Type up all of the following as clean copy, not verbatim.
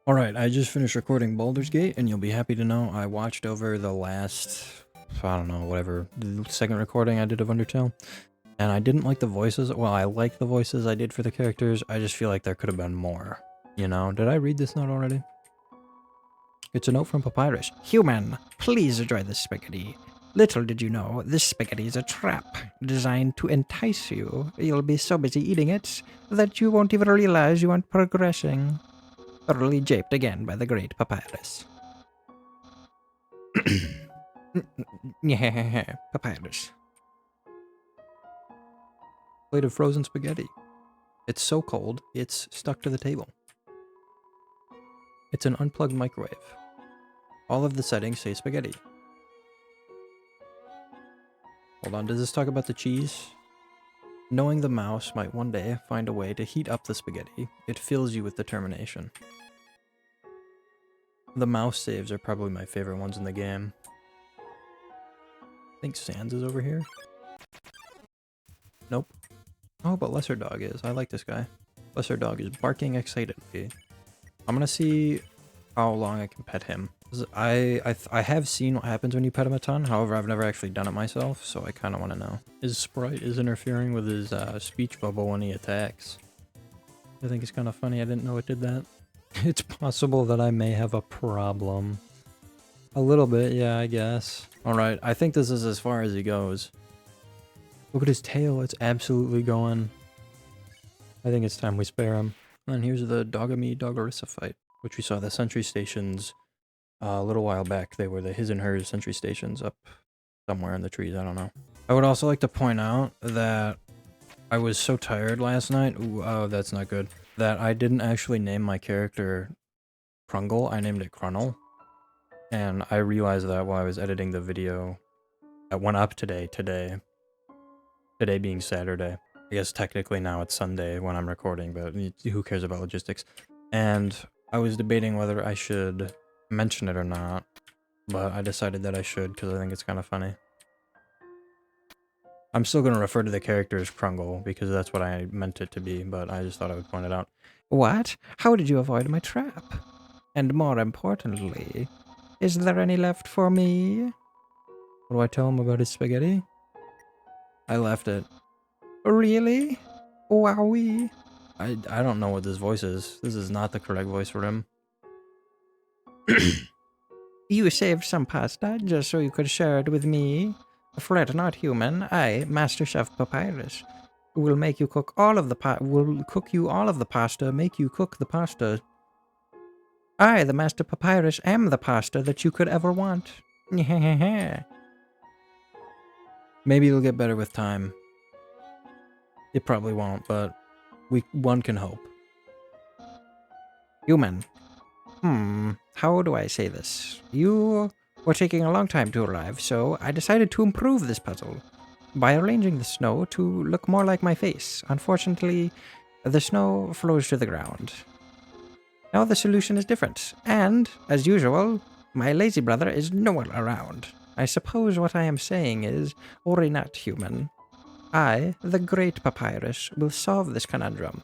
Alright, I just finished recording Baldur's Gate, and you'll be happy to know I watched over the last, I don't know, whatever, the second recording I did of Undertale, and I didn't like the voices. Well, I like the voices I did for the characters, I just feel like there could have been more. You know? Did I read this note already? It's a note from Papyrus. Human, please enjoy this spaghetti. Little did you know, this spaghetti is a trap designed to entice you. You'll be so busy eating it that you won't even realize you aren't progressing. Thoroughly japed again by the great Papyrus. Yeah, Papyrus. Plate of frozen spaghetti. It's so cold, it's stuck to the table. It's an unplugged microwave. All of the settings say spaghetti. Hold on, does this talk about the cheese? Knowing the mouse might one day find a way to heat up the spaghetti, it fills you with determination. The mouse saves are probably my favorite ones in the game. I think Sans is over here. Nope. Oh, but Lesser Dog is. I like this guy. Lesser Dog is barking excitedly. I'm gonna see how long I can pet him. I have seen what happens when you pet him a ton, however I've never actually done it myself, so I kind of want to know. His sprite is interfering with his speech bubble when he attacks. I think it's kind of funny, I didn't know it did that. It's possible that I may have a problem. A little bit, yeah, I guess. Alright, I think this is as far as he goes. Look at his tail, it's absolutely going. I think it's time we spare him. And here's the Dogami Dogorissa fight, which we saw the sentry stations a little while back. They were the his and hers sentry stations up somewhere in the trees, I don't know. I would also like to point out that I was so tired last night, oh that's not good, that I didn't actually name my character Krungle, I named it Krungle. And I realized that while I was editing the video that went up today being Saturday. I guess technically now it's Sunday when I'm recording, but who cares about logistics? And I was debating whether I should mention it or not, but I decided that I should because I think it's kind of funny. I'm still going to refer to the character as Krungle because that's what I meant it to be, but I just thought I would point it out. What? How did you avoid my trap? And more importantly, is there any left for me? What do I tell him about his spaghetti? I left it. Really? Wowie. I don't know what this voice is. This is not the correct voice for him. You saved some pasta just so you could share it with me. Fret not, human. I, Master Chef Papyrus, will make you cook all of the pasta, make you cook the pasta. I, the Master Papyrus, am the pasta that you could ever want. Maybe it'll get better with time. It probably won't, but one can hope. Human. How do I say this? You were taking a long time to arrive, so I decided to improve this puzzle by arranging the snow to look more like my face. Unfortunately, the snow flows to the ground. Now the solution is different, and, as usual, my lazy brother is nowhere around. I suppose what I am saying is, worry not, human. I, the great Papyrus, will solve this conundrum.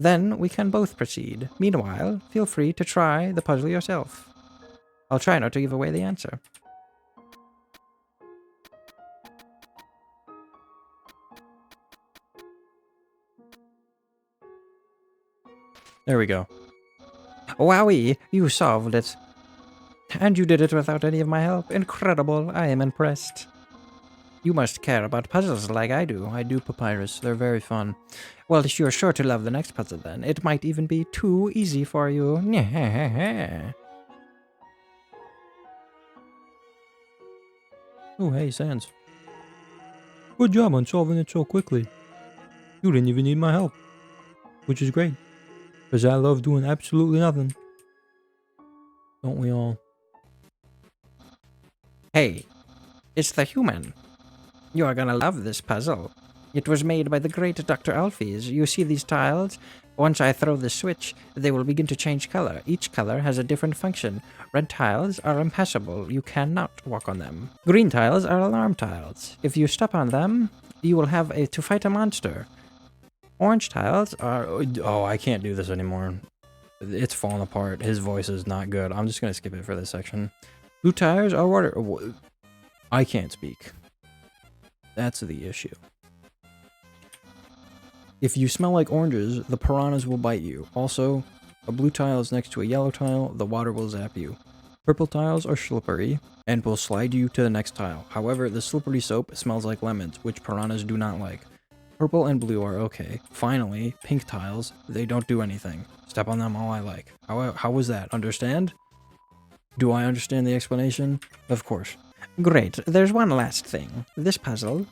Then we can both proceed. Meanwhile, feel free to try the puzzle yourself. I'll try not to give away the answer. There we go. Wowie, you solved it. And you did it without any of my help. Incredible, I am impressed. You must care about puzzles like I do. I do, Papyrus. They're very fun. Well, you're sure to love the next puzzle then. It might even be too easy for you. Oh, hey, Sans. Good job on solving it so quickly. You didn't even need my help. Which is great. Because I love doing absolutely nothing. Don't we all? Hey, it's the human. You are gonna love this puzzle. It was made by the great Dr. Alphys. You see these tiles? Once I throw the switch, they will begin to change color. Each color has a different function. Red tiles are impassable. You cannot walk on them. Green tiles are alarm tiles. If you step on them, you will have to fight a monster. Orange tiles are... Oh, I can't do this anymore. It's falling apart. His voice is not good. I'm just gonna skip it for this section. Blue tires are water. I can't speak. That's the issue. If you smell like oranges, the piranhas will bite you. Also, a blue tile is next to a yellow tile, the water will zap you. Purple tiles are slippery and will slide you to the next tile. However, the slippery soap smells like lemons, which piranhas do not like. Purple and blue are okay. Finally, pink tiles, they don't do anything. Step on them all I like. How was that? Understand? Do I understand the explanation? Of course. Great, there's one last thing. This puzzle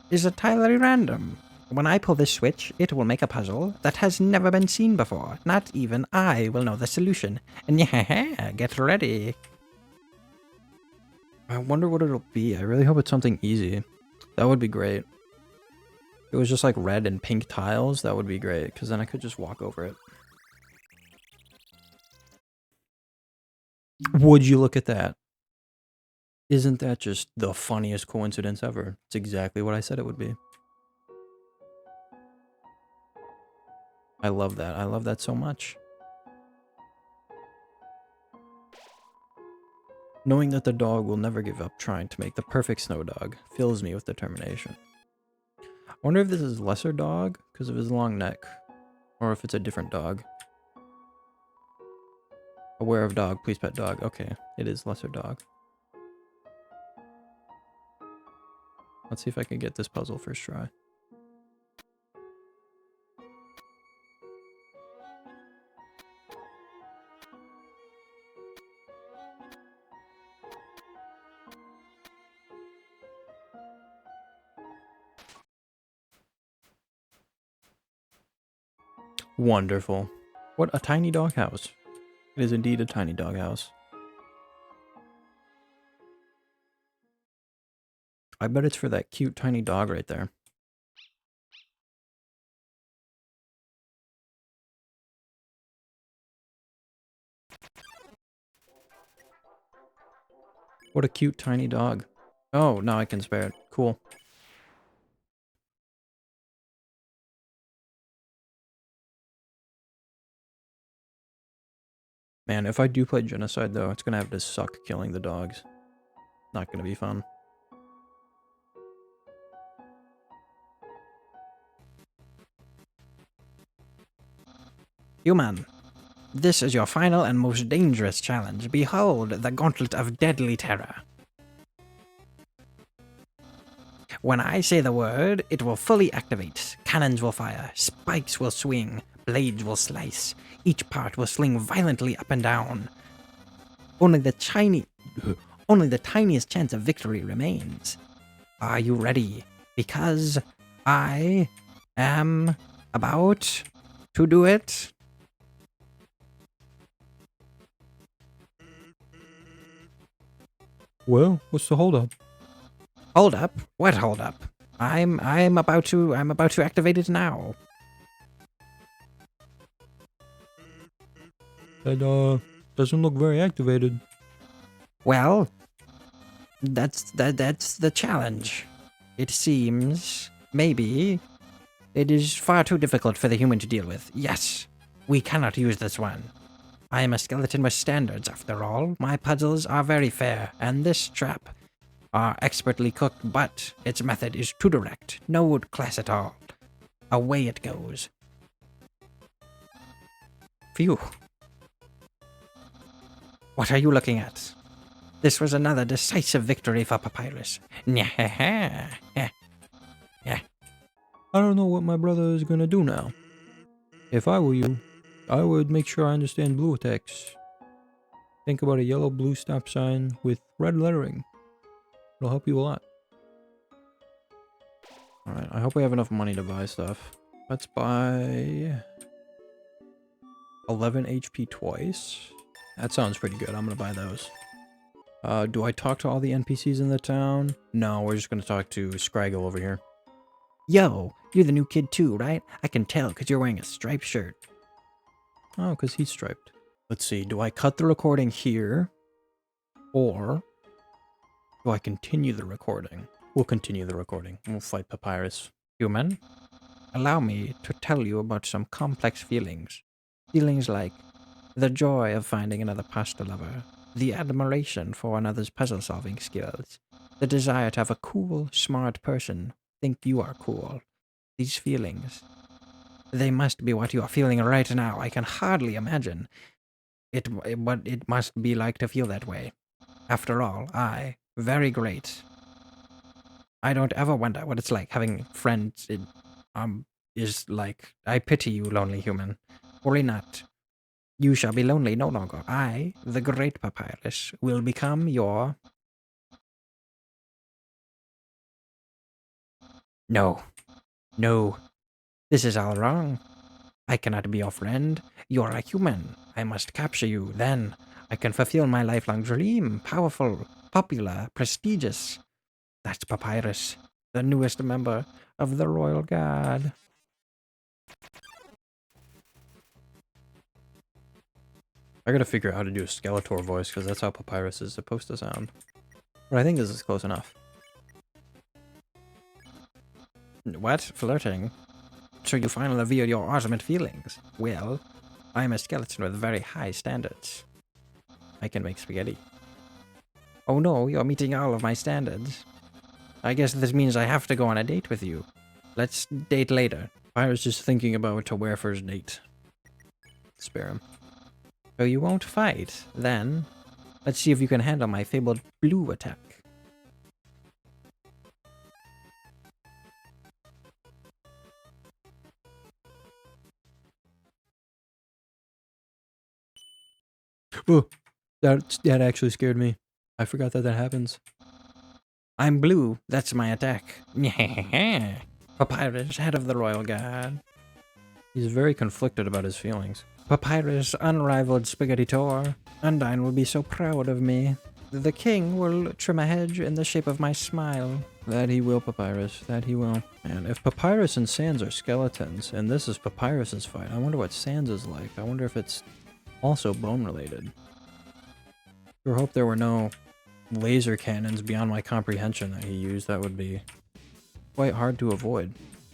is entirely random. When I pull this switch, it will make a puzzle that has never been seen before. Not even I will know the solution. And yeah, get ready. I wonder what it'll be. I really hope it's something easy. That would be great. If it was just like red and pink tiles, that would be great, because then I could just walk over it. Would you look at that? Isn't that just the funniest coincidence ever? It's exactly what I said it would be. I love that. I love that so much. Knowing that the dog will never give up trying to make the perfect snow dog fills me with determination. I wonder if this is lesser dog because of his long neck, or if it's a different dog. Aware of dog, please pet dog. Okay, it is lesser dog. Let's see if I can get this puzzle first try. Wonderful. What a tiny doghouse. It is indeed a tiny doghouse. I bet it's for that cute tiny dog right there. What a cute tiny dog. Oh, now I can spare it. Cool. Man, if I do play Genocide though, it's gonna have to suck killing the dogs. Not gonna be fun. Human, this is your final and most dangerous challenge. Behold the gauntlet of deadly terror. When I say the word, it will fully activate. Cannons will fire, spikes will swing, blades will slice. Each part will sling violently up and down. Only the tiniest chance of victory remains. Are you ready? Because I am about to do it. Well, what's the holdup? Hold up. What hold up? I'm about to activate it now. That doesn't look very activated. Well, that's the challenge. It seems maybe it is far too difficult for the human to deal with. Yes, we cannot use this one. I am a skeleton with standards, after all. My puzzles are very fair, and this trap are expertly cooked, but its method is too direct. No class at all. Away it goes. Phew. What are you looking at? This was another decisive victory for Papyrus. I don't know what my brother is gonna do now. If I were you, I would make sure I understand blue attacks. Think about a yellow-blue stop sign with red lettering. It'll help you a lot. Alright, I hope we have enough money to buy stuff. Let's buy 11 HP twice. That sounds pretty good. I'm gonna buy those. Do I talk to all the NPCs in the town? No, we're just gonna talk to Krungle over here. Yo, you're the new kid too, right? I can tell because you're wearing a striped shirt. Oh, because he's striped. Let's see, do I cut the recording here? Or do I continue the recording? We'll continue the recording. We'll fight Papyrus. Human, allow me to tell you about some complex feelings. Feelings like The joy of finding another pasta lover, the admiration for another's puzzle-solving skills, the desire to have a cool, smart person think you are cool. These feelings, they must be what you are feeling right now. I can hardly imagine what it must be like to feel that way. After all, very great. I don't ever wonder what it's like having friends. Is like, I pity you, lonely human. Worry not. You shall be lonely no longer. I, the great papyrus, will become your... No. No. This is all wrong. I cannot be your friend. You're a human. I must capture you. Then I can fulfill my lifelong dream. Powerful, popular, prestigious. That's Papyrus, the newest member of the Royal Guard. I gotta figure out how to do a Skeletor voice, because that's how Papyrus is supposed to sound. But I think this is close enough. What? Flirting? So you finally reveal your ultimate feelings. Well, I am a skeleton with very high standards. I can make spaghetti. Oh no, you're meeting all of my standards. I guess this means I have to go on a date with you. Let's date later. I was just thinking about what to wear for his date. Spare him. So you won't fight, then? Let's see if you can handle my fabled blue attack. Oh, that actually scared me. I forgot that happens. I'm blue, that's my attack. Papyrus, head of the Royal Guard. He's very conflicted about his feelings. Papyrus, unrivaled spaghettitor. Undyne will be so proud of me. The king will trim a hedge in the shape of my smile. That he will, Papyrus. That he will. And if Papyrus and Sans are skeletons, and this is Papyrus's fight, I wonder what Sans is like. I wonder if it's also bone related. Sure hope there were no laser cannons beyond my comprehension that he used. That would be quite hard to avoid.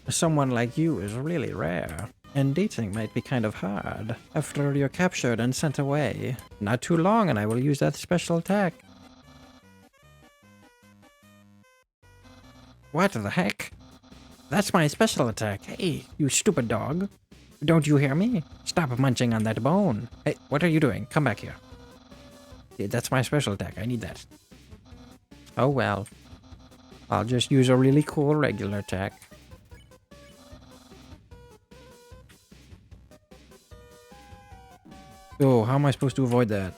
Someone like you is really rare, and dating might be kind of hard. After you're captured and sent away, not too long and I will use that special attack. What the heck? That's my special attack. Hey, you stupid dog. Don't you hear me? Stop munching on that bone. Hey, what are you doing? Come back here. That's my special attack. I need that. Oh well. I'll just use a really cool regular attack. Oh, how am I supposed to avoid that?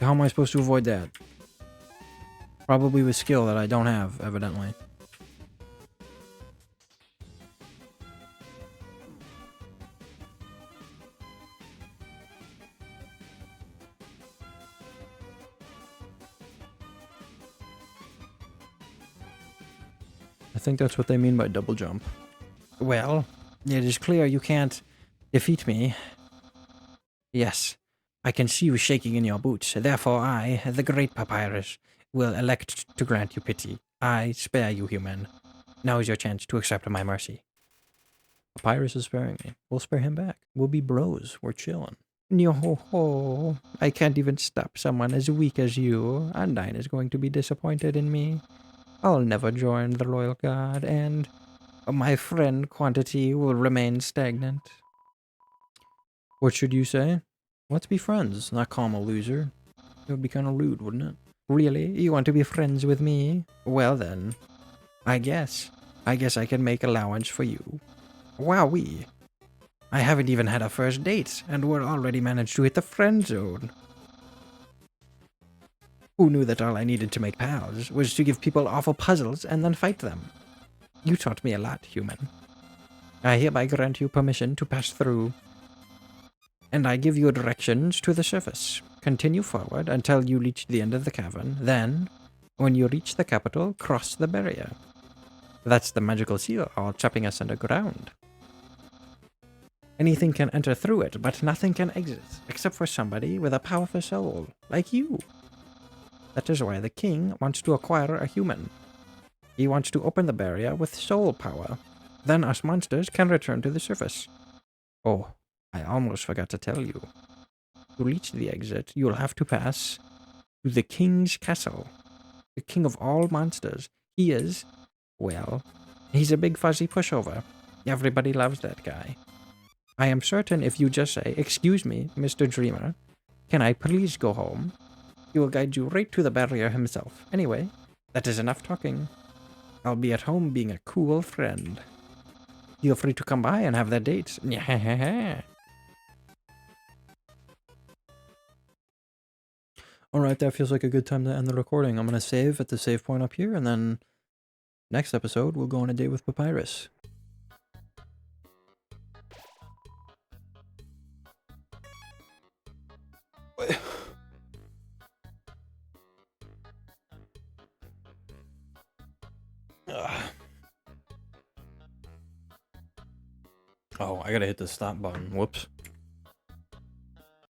How am I supposed to avoid that? Probably with skill that I don't have, evidently. I think that's what they mean by double jump. Well, it is clear you can't defeat me. Yes, I can see you shaking in your boots. Therefore I, the great Papyrus, will elect to grant you pity. I spare you, human. Now is your chance to accept my mercy. Papyrus is sparing me. We'll spare him back. We'll be bros. We're chilling. Yo-ho-ho. I can't even stop someone as weak as you. Undyne is going to be disappointed in me. I'll never join the Royal Guard, and my friend quantity will remain stagnant. What should you say? Let's be friends, not call him a loser. It would be kind of rude, wouldn't it? Really? You want to be friends with me? Well then, I guess I can make allowance for you. Wowee. I haven't even had a first date, and we're already managed to hit the friend zone. Who knew that all I needed to make pals was to give people awful puzzles and then fight them? You taught me a lot, human. I hereby grant you permission to pass through. And I give you directions to the surface. Continue forward until you reach the end of the cavern. Then, when you reach the capital, cross the barrier. That's the magical seal, all trapping us underground. Anything can enter through it, but nothing can exit, except for somebody with a powerful soul, like you. That is why the king wants to acquire a human. He wants to open the barrier with soul power. Then us monsters can return to the surface. Oh, I almost forgot to tell you. To reach the exit, you'll have to pass to the king's castle. The king of all monsters. He is, well, he's a big fuzzy pushover. Everybody loves that guy. I am certain if you just say, "Excuse me, Mr. Dreamer, can I please go home?" he will guide you right to the barrier himself. Anyway, that is enough talking. I'll be at home being a cool friend. Feel free to come by and have that date. Alright, that feels like a good time to end the recording. I'm going to save at the save point up here, and then next episode, we'll go on a date with Papyrus. Oh, I gotta hit the stop button. Whoops.